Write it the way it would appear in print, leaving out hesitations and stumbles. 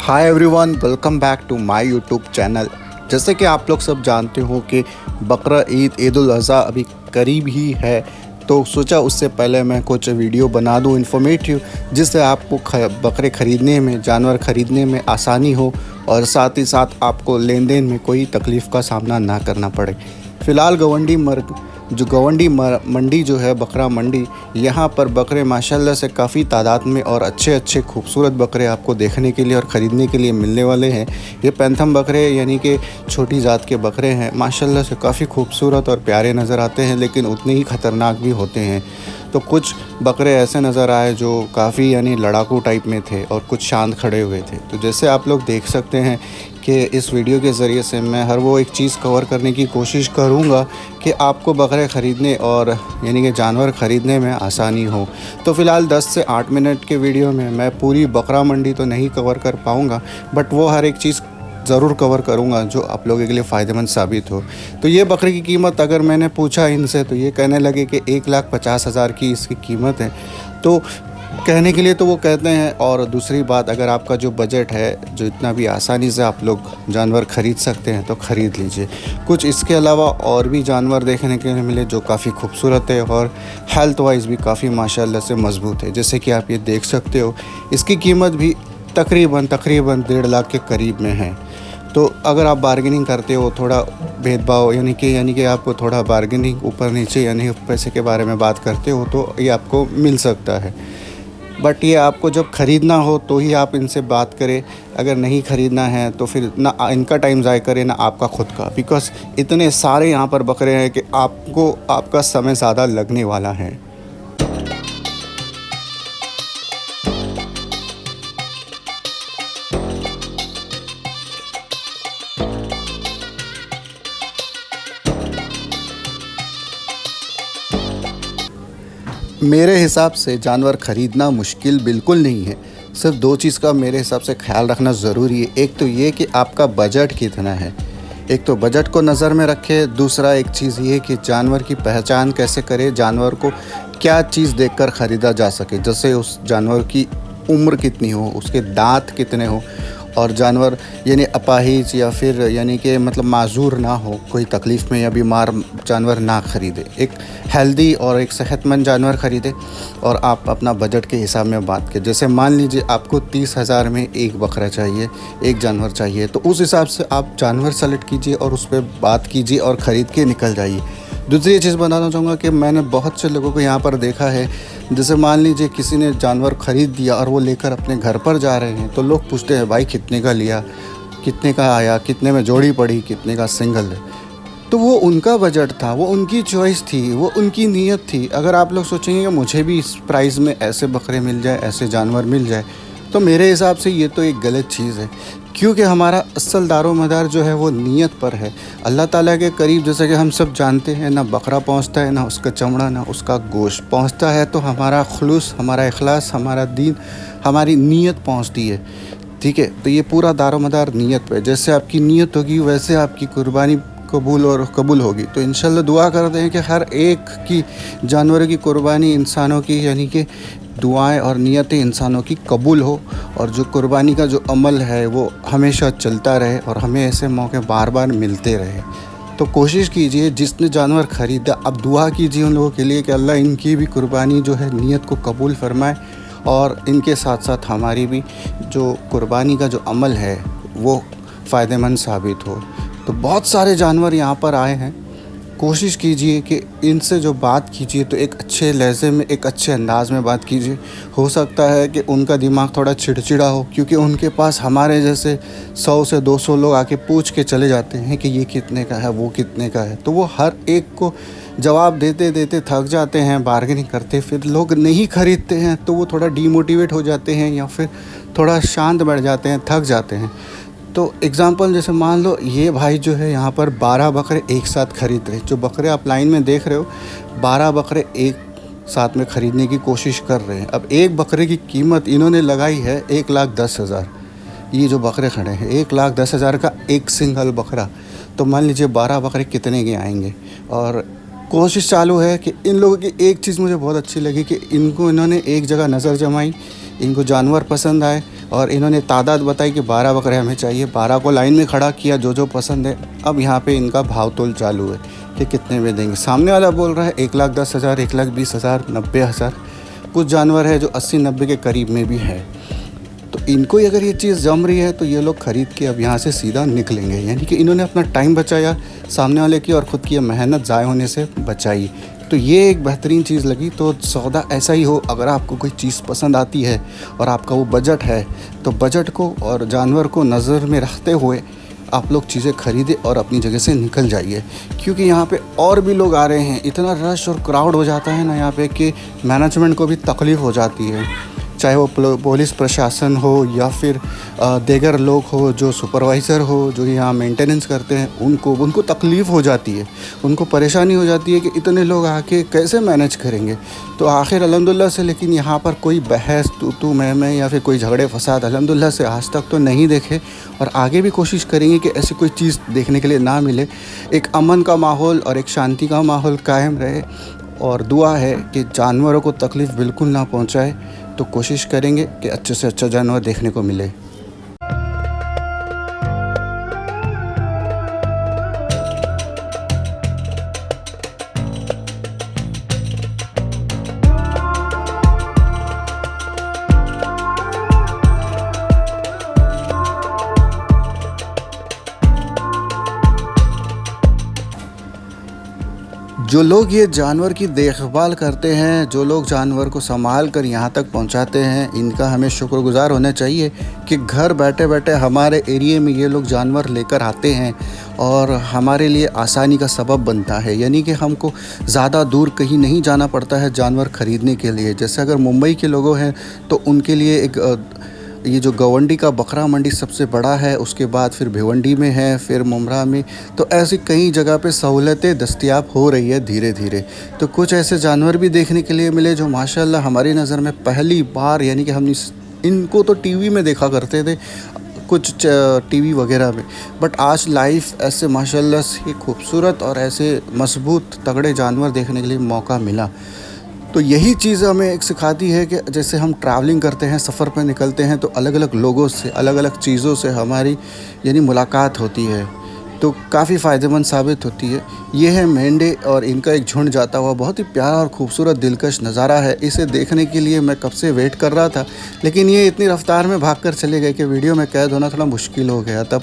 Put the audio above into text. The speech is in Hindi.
Hi everyone, welcome back to my YouTube channel. जैसे कि आप लोग सब जानते हो कि बकरा ईद उल अज़हा अभी करीब ही है, तो सोचा उससे पहले मैं कुछ वीडियो बना दूं इन्फॉर्मेटिव, जिससे आपको बकरे ख़रीदने में, जानवर ख़रीदने में आसानी हो और साथ ही साथ आपको लेन देन में कोई तकलीफ़ का सामना ना करना पड़े। फ़िलहाल गवंडी मंडी जो है, बकरा मंडी, यहाँ पर बकरे माशाल्लाह से काफ़ी तादाद में और अच्छे अच्छे खूबसूरत बकरे आपको देखने के लिए और ख़रीदने के लिए मिलने वाले हैं। ये पैंथम बकरे यानी कि छोटी जात के बकरे हैं, माशाल्लाह से काफ़ी खूबसूरत और प्यारे नज़र आते हैं, लेकिन उतने ही ख़तरनाक भी होते हैं। तो कुछ बकरे ऐसे नज़र आए जो काफ़ी यानी लड़ाकू टाइप में थे और कुछ शांत खड़े हुए थे। तो जैसे आप लोग देख सकते हैं कि इस वीडियो के ज़रिए से मैं हर वो एक चीज़ कवर करने की कोशिश करूँगा कि आपको बकरे ख़रीदने और यानी कि जानवर ख़रीदने में आसानी हो। तो फ़िलहाल 10 से 8 मिनट के वीडियो में मैं पूरी बकरा मंडी तो नहीं कवर कर पाऊँगा, बट वो हर एक चीज़ ज़रूर कवर करूँगा जो आप लोगों के लिए फ़ायदेमंद साबित हो। तो ये बकरे की कीमत अगर मैंने पूछा इनसे, तो ये कहने लगे कि 1,50,000 की इसकी कीमत है। तो कहने के लिए तो वो कहते हैं, और दूसरी बात, अगर आपका जो बजट है, जो इतना भी आसानी से आप लोग जानवर ख़रीद सकते हैं, तो ख़रीद लीजिए। कुछ इसके अलावा और भी जानवर देखने के लिए मिले जो काफ़ी खूबसूरत है और हेल्थ वाइज भी काफ़ी माशाल्लाह से मज़बूत है। जैसे कि आप ये देख सकते हो, इसकी कीमत भी तकरीबन 1.5 लाख के करीब में है। तो अगर आप बार्गेनिंग करते हो, थोड़ा भेदभाव यानी कि आपको थोड़ा बार्गेनिंग ऊपर नीचे यानी पैसे के बारे में बात करते हो, तो ये आपको मिल सकता है। बट ये आपको जब ख़रीदना हो तो ही आप इनसे बात करें। अगर नहीं ख़रीदना है तो फिर ना इनका टाइम ज़ाया करें ना आपका ख़ुद का, बिकॉज़ इतने सारे यहाँ पर बकरे हैं कि आपको आपका समय ज़्यादा लगने वाला है। मेरे हिसाब से जानवर ख़रीदना मुश्किल बिल्कुल नहीं है। सिर्फ 2 चीज़ का मेरे हिसाब से ख़्याल रखना ज़रूरी है। एक तो ये कि आपका बजट कितना है, एक तो बजट को नज़र में रखें। दूसरा एक चीज़ ये कि जानवर की पहचान कैसे करें, जानवर को क्या चीज़ देखकर ख़रीदा जा सके। जैसे उस जानवर की उम्र कितनी हो, उसके दांत कितने हो, और जानवर यानी अपाहिज या फिर यानी कि मतलब माजूर ना हो, कोई तकलीफ़ में या बीमार जानवर ना ख़रीदे। एक हेल्दी और एक सेहतमंद जानवर ख़रीदे और आप अपना बजट के हिसाब में बात करें। जैसे मान लीजिए आपको 30,000 में एक बकरा चाहिए, एक जानवर चाहिए, तो उस हिसाब से आप जानवर सेलेक्ट कीजिए और उस पर बात कीजिए और ख़रीद के निकल जाइए। दूसरी चीज़ बताना चाहूँगा कि मैंने बहुत से लोगों को यहाँ पर देखा है, जैसे मान लीजिए किसी ने जानवर ख़रीद दिया और वो लेकर अपने घर पर जा रहे हैं, तो लोग पूछते हैं भाई कितने का लिया, कितने का आया, कितने में जोड़ी पड़ी, कितने का सिंगल है। तो वो उनका बजट था, वो उनकी चॉइस थी, वो उनकी नीयत थी। अगर आप लोग सोचेंगे कि मुझे भी इस प्राइस में ऐसे बकरे मिल जाए, ऐसे जानवर मिल जाए, तो मेरे हिसाब से ये तो एक गलत चीज़ है, क्योंकि हमारा असल दारोमदार जो है वो नीयत पर है। अल्लाह ताला के करीब, जैसे कि हम सब जानते हैं, ना बकरा पहुंचता है, ना उसका चमड़ा, ना उसका गोश्त पहुंचता है, तो हमारा खुलूस, हमारा इखलास, हमारा दीन, हमारी नीयत पहुंचती है। ठीक है, तो ये पूरा दारोमदार नीयत पे। जैसे आपकी नीयत होगी वैसे आपकी कुर्बानी कबूल होगी। तो इंशाल्लाह दुआ करते हैं कि हर एक की जानवर की कुर्बानी इंसानों की यानी कि दुआएं और नियतें इंसानों की कबूल हो, और जो कुर्बानी का जो अमल है वो हमेशा चलता रहे और हमें ऐसे मौके बार बार मिलते रहे। तो कोशिश कीजिए, जिसने जानवर ख़रीदा, अब दुआ कीजिए उन लोगों के लिए कि अल्लाह इनकी भी कुर्बानी जो है नीयत को कबूल फरमाए, और इनके साथ साथ हमारी भी जो कुर्बानी का जो अमल है वो फ़ायदेमंद साबित हो। तो बहुत सारे जानवर यहाँ पर आए हैं। कोशिश कीजिए कि इनसे जो बात कीजिए तो एक अच्छे लहज़े में, एक अच्छे अंदाज़ में बात कीजिए। हो सकता है कि उनका दिमाग थोड़ा चिड़चिड़ा हो, क्योंकि उनके पास हमारे जैसे 100 से 200 लोग आके पूछ के चले जाते हैं कि ये कितने का है, वो कितने का है। तो वो हर एक को जवाब देते देते थक जाते हैं, बार्गेनिंग करते, फिर लोग नहीं ख़रीदते हैं, तो वो थोड़ा डीमोटिवेट हो जाते हैं या फिर थोड़ा शांत बैठ जाते हैं, थक जाते हैं। तो एग्ज़ाम्पल जैसे मान लो, ये भाई जो है यहाँ पर 12 बकरे एक साथ ख़रीद रहे। जो बकरे आप लाइन में देख रहे हो, 12 बकरे एक साथ में ख़रीदने की कोशिश कर रहे हैं। अब एक बकरे की कीमत इन्होंने लगाई है 1,10,000। ये जो बकरे खड़े हैं, 1,10,000 का एक सिंगल बकरा। तो मान लीजिए 12 बकरे कितने के आएंगे। और कोशिश चालू है कि इन लोगों की एक चीज़ मुझे बहुत अच्छी लगी कि इन्होंने एक जगह नज़र जमाई, इनको जानवर पसंद आए और इन्होंने तादाद बताई कि 12 बकरे हमें चाहिए। 12 को लाइन में खड़ा किया, जो जो पसंद है। अब यहाँ पे इनका भाव तोल चालू है कि कितने में देंगे। सामने वाला बोल रहा है 1,10,000, 1,20,000, 90,000। कुछ जानवर है जो 80-90 के करीब में भी है। तो इनको ही अगर ये चीज़ जम रही है तो ये लोग ख़रीद के अब यहाँ से सीधा निकलेंगे। यानी कि इन्होंने अपना टाइम बचाया सामने वाले की, और ख़ुद की मेहनत ज़ाय होने से बचाई। तो ये एक बेहतरीन चीज़ लगी। तो सौदा ऐसा ही हो, अगर आपको कोई चीज़ पसंद आती है और आपका वो बजट है, तो बजट को और जानवर को नज़र में रखते हुए आप लोग चीज़ें ख़रीदें और अपनी जगह से निकल जाइए। क्योंकि यहाँ पे और भी लोग आ रहे हैं। इतना रश और क्राउड हो जाता है ना यहाँ पे कि मैनेजमेंट को भी तकलीफ़ हो जाती है। चाहे वो पुलिस प्रशासन हो या फिर दीगर लोग हो, जो सुपरवाइज़र हो, जो यहाँ मेंटेनेंस करते हैं, उनको तकलीफ़ हो जाती है, उनको परेशानी हो जाती है कि इतने लोग आके कैसे मैनेज करेंगे। तो आखिर अल्हम्दुलिल्लाह से लेकिन यहाँ पर कोई बहस तू मैं या फिर कोई झगड़े फसाद अल्हम्दुलिल्लाह से आज तक तो नहीं देखे, और आगे भी कोशिश करेंगे कि ऐसी कोई चीज़ देखने के लिए ना मिले। एक अमन का माहौल और एक शांति का माहौल कायम रहे, और दुआ है कि जानवरों को तकलीफ़ बिल्कुल ना पहुँचाए। तो कोशिश करेंगे कि अच्छे से अच्छा जानवर देखने को मिले। जो लोग ये जानवर की देखभाल करते हैं, जो लोग जानवर को संभाल कर यहाँ तक पहुँचाते हैं, इनका हमें शुक्रगुज़ार होना चाहिए कि घर बैठे बैठे हमारे एरिए में ये लोग जानवर लेकर आते हैं और हमारे लिए आसानी का सबब बनता है। यानी कि हमको ज़्यादा दूर कहीं नहीं जाना पड़ता है जानवर ख़रीदने के लिए। जैसे अगर मुंबई के लोगों हैं तो उनके लिए ये जो गवंडी का बकरा मंडी सबसे बड़ा है, उसके बाद फिर भिवंडी में है, फिर मुमरा में। तो ऐसी कई जगह पे सहूलतें दस्तयाब हो रही है धीरे धीरे। तो कुछ ऐसे जानवर भी देखने के लिए मिले जो माशाल्लाह हमारी नज़र में पहली बार, यानी कि हम इनको तो टीवी में देखा करते थे, कुछ टीवी वगैरह में, बट आज लाइव ऐसे माशाल्लाह से खूबसूरत और ऐसे मजबूत तगड़े जानवर देखने के लिए मौका मिला। तो यही चीज़ हमें एक सिखाती है कि जैसे हम ट्रैवलिंग करते हैं, सफ़र पर निकलते हैं, तो अलग अलग लोगों से, अलग अलग चीज़ों से हमारी यानी मुलाकात होती है, तो काफ़ी फ़ायदेमंद साबित होती है। ये है मेंढे और इनका एक झुंड जाता हुआ, बहुत ही प्यारा और खूबसूरत दिलकश नज़ारा है। इसे देखने के लिए मैं कब से वेट कर रहा था, लेकिन ये इतनी रफ्तार में भाग कर चले गए कि वीडियो में कैद होना थोड़ा मुश्किल हो गया था।